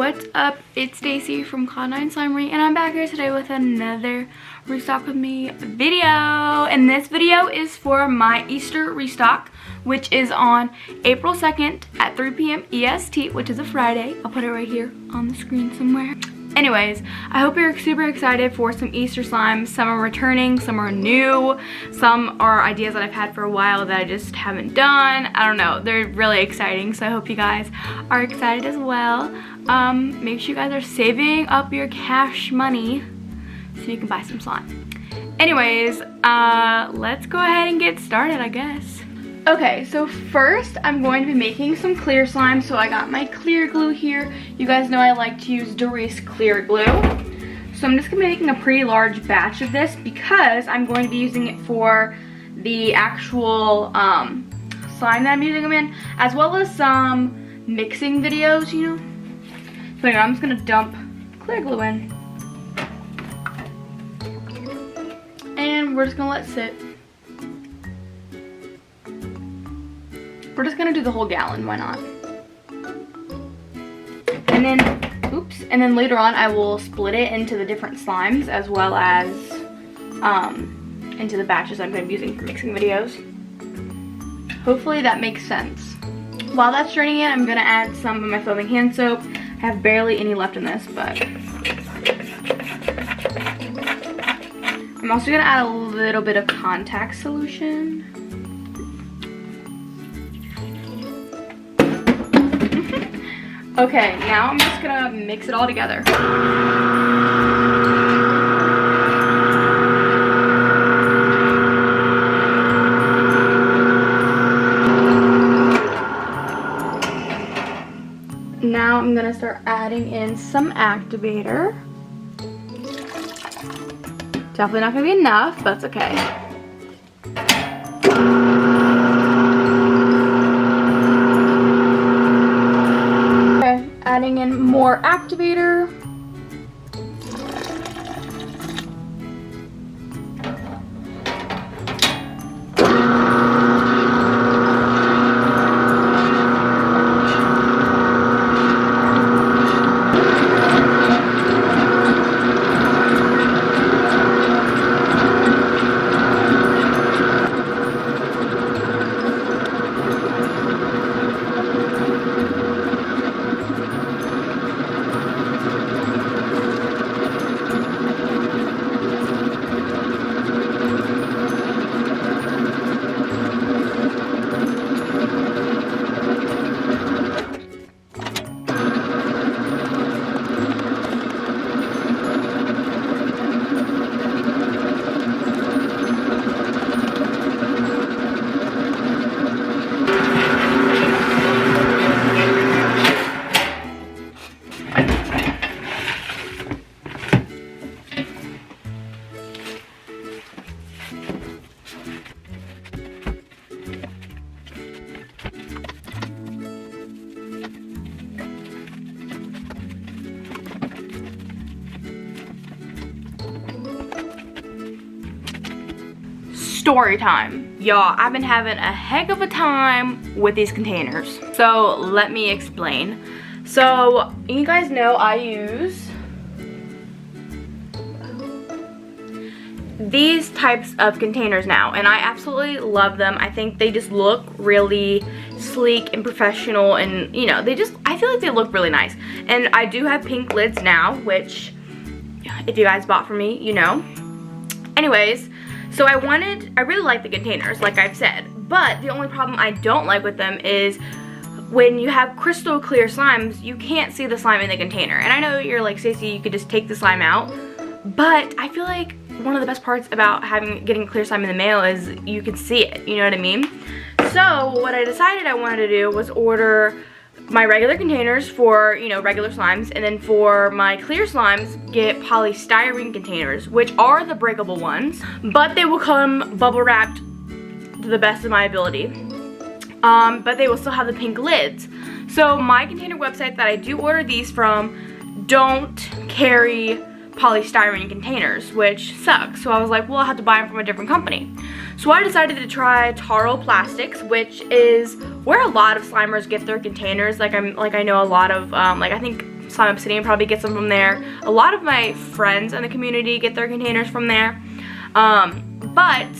What's up? It's Stacy from Cloudnineslimery, and I'm back here today with another Restock with Me video. And this video is for my Easter restock, which is on April 2nd at 3 p.m. EST, which is a Friday. I'll put it right here on the screen somewhere. Anyways, I hope you're super excited for some Easter slimes. Some are returning, some are new, some are ideas that I've had for a while that I just haven't done. I don't know, they're really exciting, so I hope you guys are excited as well. Make sure you guys are saving up your cash money so you can buy some slime. Anyways, let's go ahead and get started, I guess. Okay, so first I'm going to be making some clear slime. So I got my clear glue here. You guys know I like to use Doris clear glue. So I'm just gonna be making a pretty large batch of this because I'm going to be using it for the actual slime that I'm using them in, as well as some mixing videos, you know. So anyway, I'm just gonna dump clear glue in. And we're just gonna let it sit. We're just gonna do the whole gallon, why not? And then, oops, and then later on I will split it into the different slimes as well as into the batches I'm gonna be using for mixing videos. Hopefully that makes sense. While that's draining it, I'm gonna add some of my foaming hand soap. I have barely any left in this, but I'm also gonna add a little bit of contact solution. Okay, now I'm just gonna mix it all together. Now I'm gonna start adding in some activator. Definitely not gonna be enough, but it's okay. Adding in more activator. Story time. Y'all, I've been having a heck of a time with these containers. So let me explain. So you guys know I use these types of containers now, and I absolutely love them. I think they just look really sleek and professional, and you know, I feel like they look really nice. And I do have pink lids now, which if you guys bought from me, you know. Anyways, so I really like the containers, like I've said, but the only problem I don't like with them is when you have crystal clear slimes, you can't see the slime in the container. And I know you're like, Stacey, you could just take the slime out, but I feel like one of the best parts about getting clear slime in the mail is you can see it, you know what I mean? So what I decided I wanted to do was order my regular containers for, you know, regular slimes, and then for my clear slimes, get polystyrene containers, which are the breakable ones, but they will come bubble wrapped to the best of my ability. But they will still have the pink lids. So my container website that I do order these from don't carry polystyrene containers, which sucks. So I was like, well, I'll have to buy them from a different company. So I decided to try Taro Plastics, which is where a lot of Slimers get their containers. Like I know a lot of, like I think Slime Obsidian probably gets them from there. A lot of my friends in the community get their containers from there. But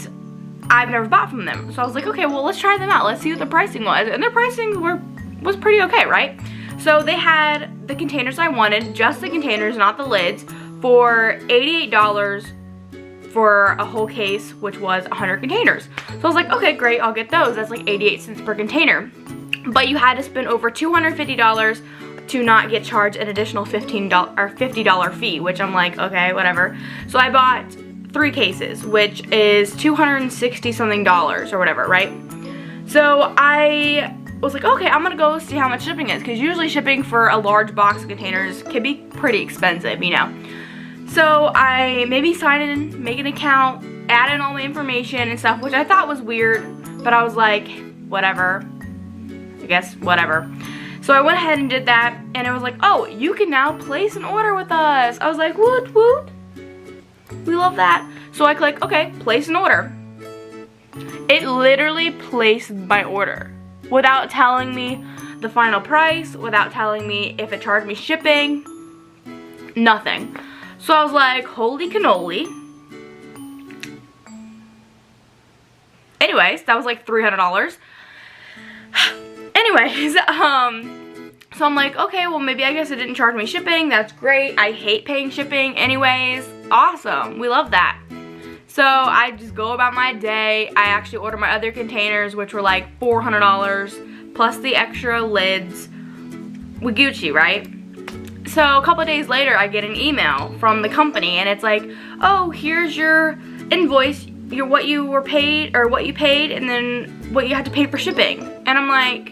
I've never bought from them. So I was like, okay, well, let's try them out. Let's see what the pricing was. And their pricing was pretty okay, right? So they had the containers I wanted, just the containers, not the lids, for $88 for a whole case, which was 100 containers. So I was like, okay, great, I'll get those. That's like 88 cents per container. But you had to spend over $250 to not get charged an additional $50 fee, which I'm like, okay, whatever. So I bought 3 cases, which is $260 something or whatever, right? So I was like, okay, I'm gonna go see how much shipping is, because usually shipping for a large box of containers can be pretty expensive, you know. So I maybe sign in, make an account, add in all my information and stuff, which I thought was weird, but I was like, whatever, I guess whatever. So I went ahead and did that, and it was like, oh, you can now place an order with us. I was like, woot woot, we love that. So I click, okay, place an order. It literally placed my order without telling me the final price, without telling me if it charged me shipping, nothing. So I was like, holy cannoli. Anyways, that was like $300. Anyways, so I'm like, okay, well, maybe I guess it didn't charge me shipping. That's great. I hate paying shipping anyways. Awesome. We love that. So I just go about my day. I actually ordered my other containers, which were like $400 plus the extra lids with Gucci, right? So a couple of days later, I get an email from the company, and it's like, oh, here's your invoice, what you were paid, or what you paid, and then what you had to pay for shipping. And I'm like,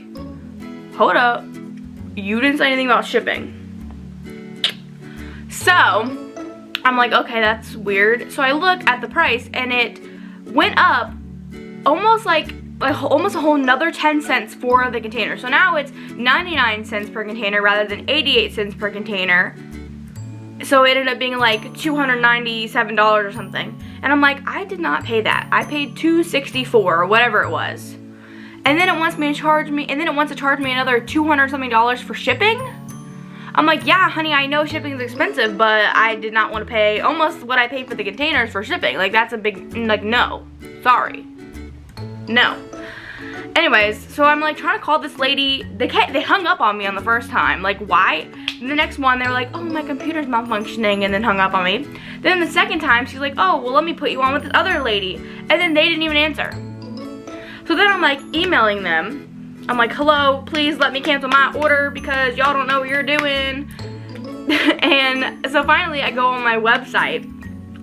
hold up, you didn't say anything about shipping. So I'm like, okay, that's weird. So I look at the price, and it went up almost almost a whole nother 10 cents for the container. So now it's 99 cents per container rather than 88 cents per container. So it ended up being like $297 or something. And I'm like, I did not pay that. I paid $264 or whatever it was. And then it wants to charge me another $200 something for shipping. I'm like, yeah, honey, I know shipping is expensive, but I did not want to pay almost what I paid for the containers for shipping. Like, that's a big, like, no. Sorry. No. Anyways, so I'm like trying to call this lady. They hung up on me on the first time. Like, why? And the next one, they were like, oh, my computer's malfunctioning, and then hung up on me. Then the second time, she's like, oh, well, let me put you on with this other lady. And then they didn't even answer. So then I'm like emailing them. I'm like, hello, please let me cancel my order because y'all don't know what you're doing. And so finally I go on my website,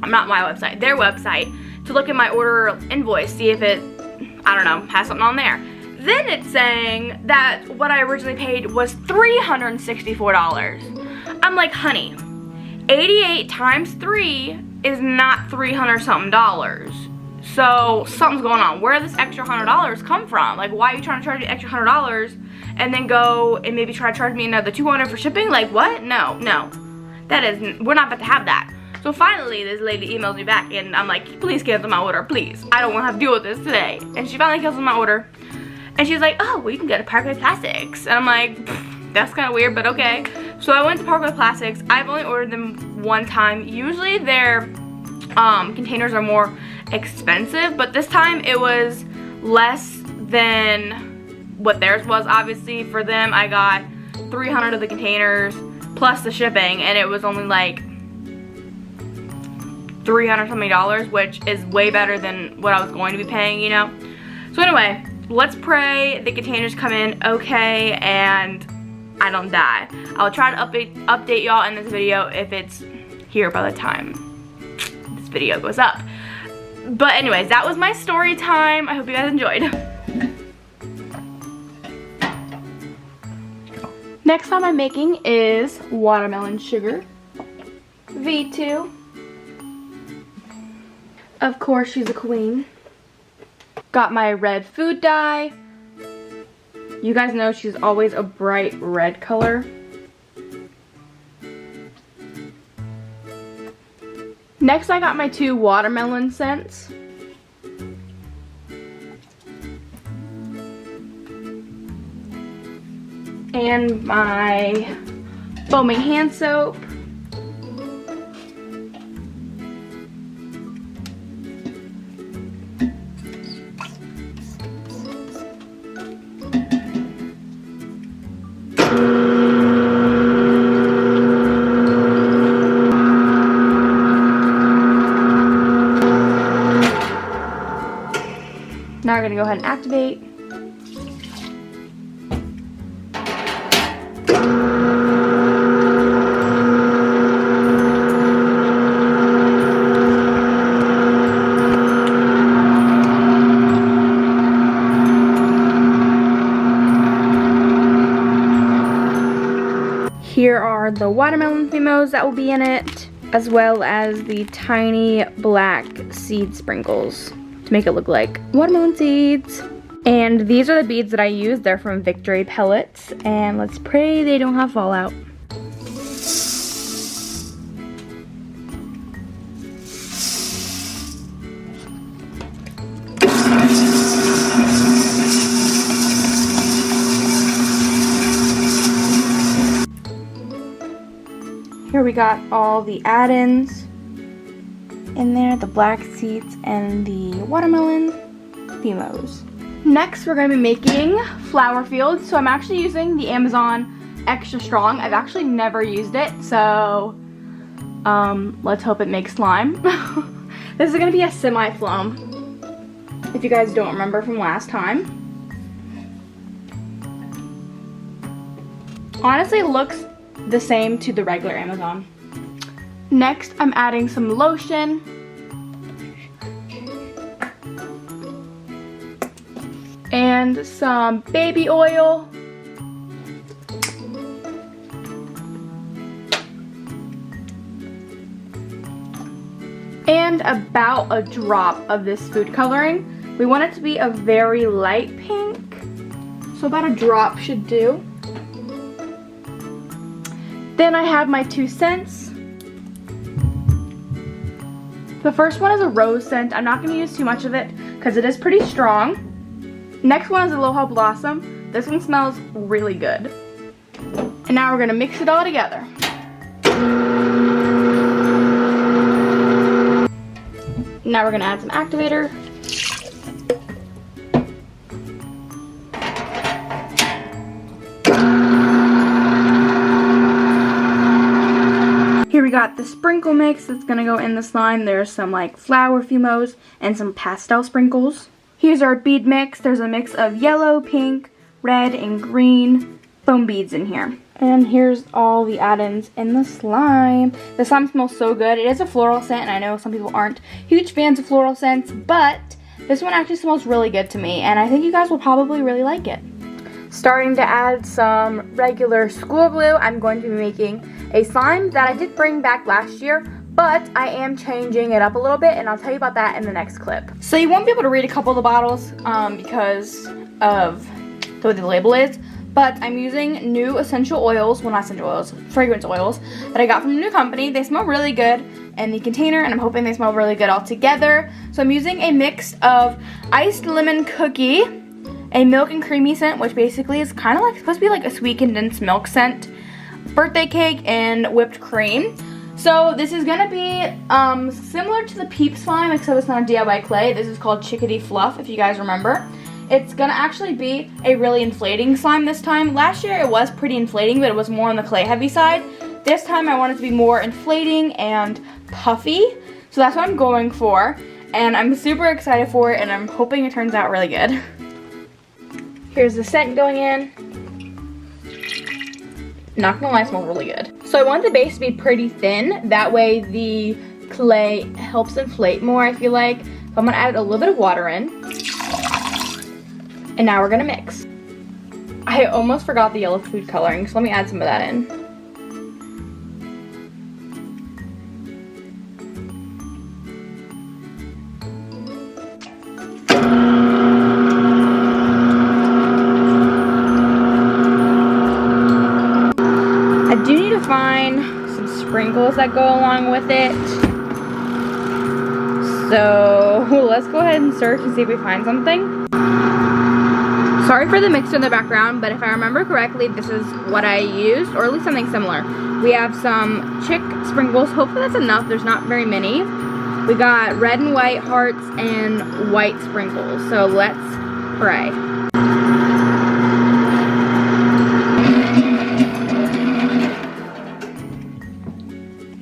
not my website, their website, to look at my order invoice, see if it, I don't know, has something on there. Then it's saying that what I originally paid was $364. I'm like, honey, 88 times 3 is not $300 something. So something's going on. Where did this extra $100 come from? Like, why are you trying to charge me extra $100 and then go and maybe try to charge me another $200 for shipping? Like, what? No, no. That is, we're not about to have that. So finally, this lady emails me back, and I'm like, please cancel my order, please. I don't want to have to deal with this today. And she finally cancels my order. And she's like, oh, well, you can go to Parkway Plastics. And I'm like, that's kind of weird, but okay. So I went to Parkway Plastics. I've only ordered them one time. Usually their containers are more expensive, but this time it was less than what theirs was. Obviously for them, I got 300 of the containers plus the shipping, and it was only like $300 something, which is way better than what I was going to be paying, you know. So anyway, let's pray the containers come in okay and I don't die. I'll try to update y'all in this video if it's here by the time this video goes up. But anyways, that was my story time. I hope you guys enjoyed. Next time I'm making is watermelon sugar. V2. Of course, she's a queen. Got my red food dye. You guys know she's always a bright red color. Next, I got my 2 watermelon scents. And my foaming hand soap. Now we're going to go ahead and activate. Here are the watermelon themos that will be in it, as well as the tiny black seed sprinkles to make it look like watermelon seeds. And these are the beads that I use. They're from Victory Pellets, and let's pray they don't have fallout. Here we got all the add-ins in there, the black seeds and the watermelon themos. Next, we're going to be making flower fields. So I'm actually using the Amazon Extra Strong. I've actually never used it, so let's hope it makes slime. This is going to be a semi-foam, if you guys don't remember from last time. Honestly, it looks the same to the regular Amazon. Next, I'm adding some lotion. And some baby oil. And about a drop of this food coloring. We want it to be a very light pink, so about a drop should do. Then I have my 2 scents. The first one is a rose scent. I'm not going to use too much of it because it is pretty strong. Next one is Aloha Blossom. This one smells really good. And now we're going to mix it all together. Now we're going to add some activator. Here we got the sprinkle mix that's going to go in the slime. There's some like flower fumos and some pastel sprinkles. Here's our bead mix. There's a mix of yellow, pink, red, and green foam beads in here. And here's all the add-ins in the slime. The slime smells so good. It is a floral scent, and I know some people aren't huge fans of floral scents, but this one actually smells really good to me, and I think you guys will probably really like it. Starting to add some regular school glue. I'm going to be making a slime that I did bring back last year, but I am changing it up a little bit, and I'll tell you about that in the next clip. So you won't be able to read a couple of the bottles because of the way the label is, but I'm using new essential oils, well not essential oils, fragrance oils that I got from a new company. They smell really good in the container, and I'm hoping they smell really good all together. So I'm using a mix of iced lemon cookie, a milk and creamy scent, which basically is kind of like supposed to be like a sweet condensed milk scent, birthday cake, and whipped cream. So this is gonna be similar to the Peeps slime, except it's not a DIY clay. This is called Chickadee Fluff, if you guys remember. It's gonna actually be a really inflating slime this time. Last year it was pretty inflating, but it was more on the clay heavy side. This time I want it to be more inflating and puffy. So that's what I'm going for. And I'm super excited for it, and I'm hoping it turns out really good. Here's the scent going in. Not gonna lie, it smells really good. So I want the base to be pretty thin. That way the clay helps inflate more, I feel like. So I'm gonna add a little bit of water in. And now we're gonna mix. I almost forgot the yellow food coloring, so let me add some of that in. I do need to find some sprinkles that go along with it. So let's go ahead and search and see if we find something. So Sorry for the mixture in the background, but if I remember correctly, this is what I used, or at least something similar. We have some chick sprinkles. Hopefully that's enough. There's not very many. We got red and white hearts and white sprinkles. So let's pray.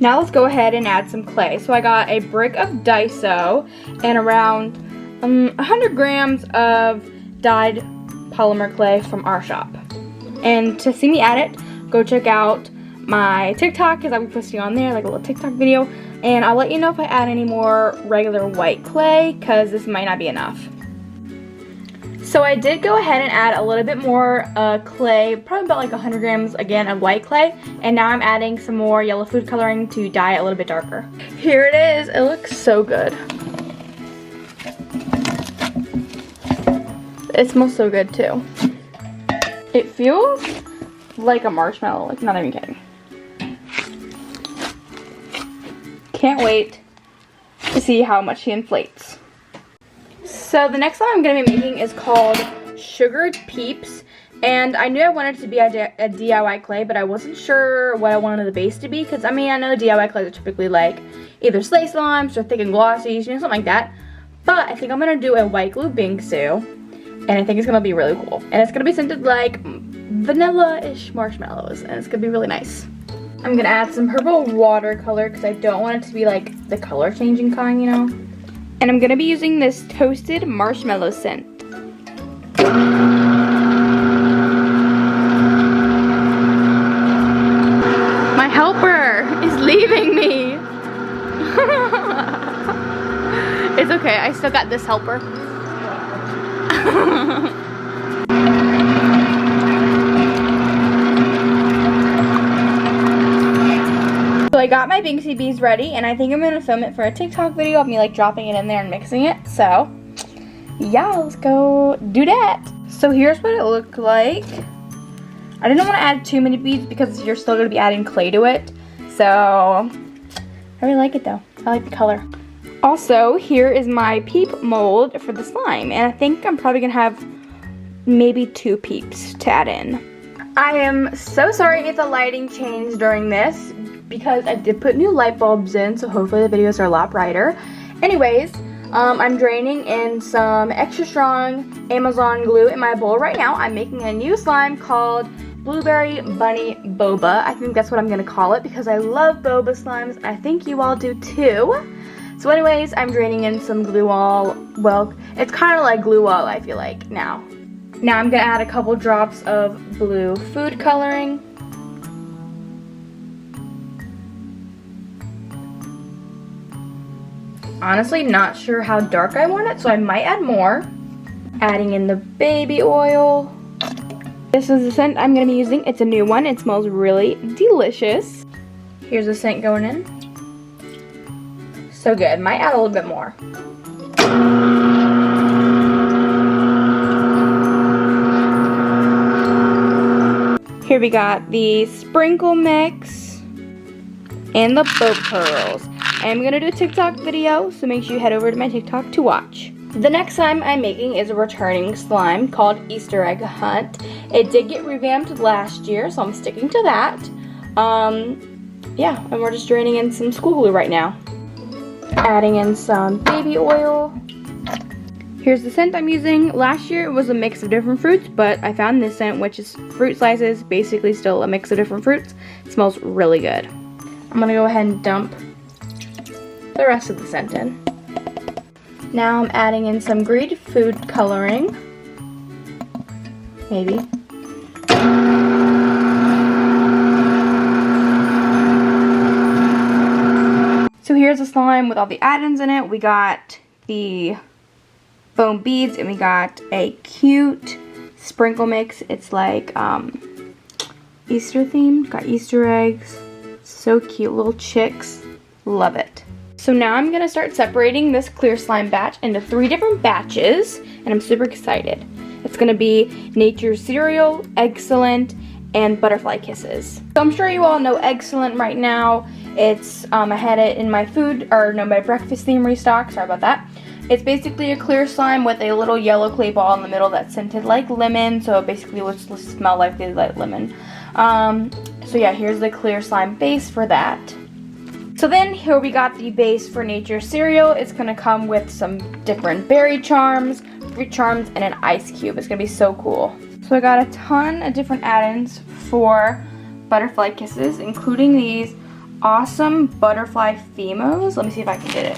Now let's go ahead and add some clay. So I got a brick of Daiso and around 100 grams of dyed polymer clay from our shop. And to see me add it, go check out my TikTok, because I'll be posting on there like a little TikTok video, and I'll let you know if I add any more regular white clay, because this might not be enough. So I did go ahead and add a little bit more clay, probably about like 100 grams again of white clay, and now I'm adding some more yellow food coloring to dye it a little bit darker. Here it is. It looks so good. It smells so good too. It feels like a marshmallow, like not even kidding. Can't wait to see how much he inflates. So the next one I'm going to be making is called Sugared Peeps. And I knew I wanted it to be a DIY clay, but I wasn't sure what I wanted the base to be. Because, I mean, I know DIY clays are typically like either slay slimes or thick and glossy, you know, something like that. But I think I'm going to do a white glue bingsu. And I think it's going to be really cool. And it's going to be scented like vanilla-ish marshmallows. And it's going to be really nice. I'm going to add some purple watercolor because I don't want it to be like the color changing kind, you know. And I'm going to be using this toasted marshmallow scent. My helper is leaving me. It's okay, I still got this helper. So I got my Binksy bees ready, and I think I'm gonna film it for a TikTok video of me like dropping it in there and mixing it. So yeah, let's go do that. So here's what it looked like. I didn't want to add too many beads because you're still gonna be adding clay to it. So I really like it though. I like the color. Also, here is my peep mold for the slime, and I think I'm probably gonna have maybe 2 peeps to add in. I am so sorry if the lighting changed during this because I did put new light bulbs in, so hopefully the videos are a lot brighter. Anyways, I'm draining in some extra strong Amazon glue in my bowl right now. I'm making a new slime called Blueberry Bunny Boba. I think that's what I'm gonna call it because I love boba slimes. I think you all do too. So anyways, I'm draining in some glue wall. Well, it's kind of like glue wall, I feel like, now. Now I'm gonna add a couple drops of blue food coloring. Honestly, not sure how dark I want it, so I might add more. Adding in the baby oil. This is the scent I'm gonna be using. It's a new one. It smells really delicious. Here's the scent going in. So good. Might add a little bit more. Here we got the sprinkle mix and the boat pearls. I'm gonna do a TikTok video, so make sure you head over to my TikTok to watch. The next slime I'm making is a returning slime called Easter Egg Hunt. It did get revamped last year, so I'm sticking to that. Yeah, and we're just draining in some school glue right now. Adding in some baby oil. Here's the scent I'm using. Last year it was a mix of different fruits, but I found this scent, which is fruit slices, basically still a mix of different fruits. It smells really good. I'm gonna go ahead and dump the rest of the scent in. Now I'm adding in some green food coloring. Maybe. So here's the slime with all the add-ins in it. We got the foam beads and we got a cute sprinkle mix. It's like Easter themed. Got Easter eggs. So cute, little chicks. Love it. So now I'm going to start separating this clear slime batch into 3 different batches, and I'm super excited. It's going to be Nature's Cereal, Excellent, and Butterfly Kisses. So I'm sure you all know Excellent right now. It's, I had it in my my breakfast theme restock, sorry about that. It's basically a clear slime with a little yellow clay ball in the middle that's scented like lemon, so it basically will smell like the lemon. So yeah, here's the clear slime base for that. So then here we got the base for Nature cereal. It's gonna come with some different berry charms, fruit charms, and an ice cube. It's gonna be so cool. So I got a ton of different add-ins for Butterfly Kisses, including these awesome butterfly Fimos. Let me see if I can get it.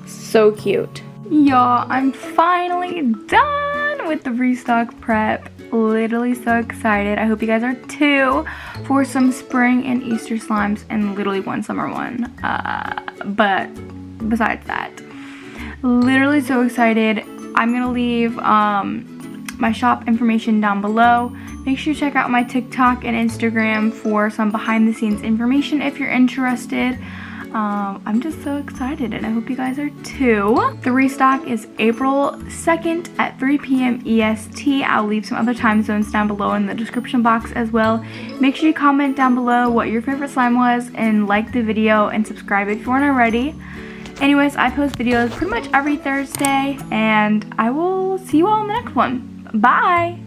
So cute. Y'all, I'm finally done with the restock prep. Literally so excited. I hope you guys are too, for some spring and Easter slimes and literally one summer one. But besides that, literally so excited. I'm gonna leave my shop information down below. Make sure you check out my TikTok and Instagram for some behind the scenes information if you're interested. I'm just so excited and I hope you guys are too. The restock is April 2nd at 3 p.m. EST. I'll leave some other time zones down below in the description box as well. Make sure you comment down below what your favorite slime was and like the video and subscribe if you aren't already. Anyways, I post videos pretty much every Thursday and I will see you all in the next one. Bye!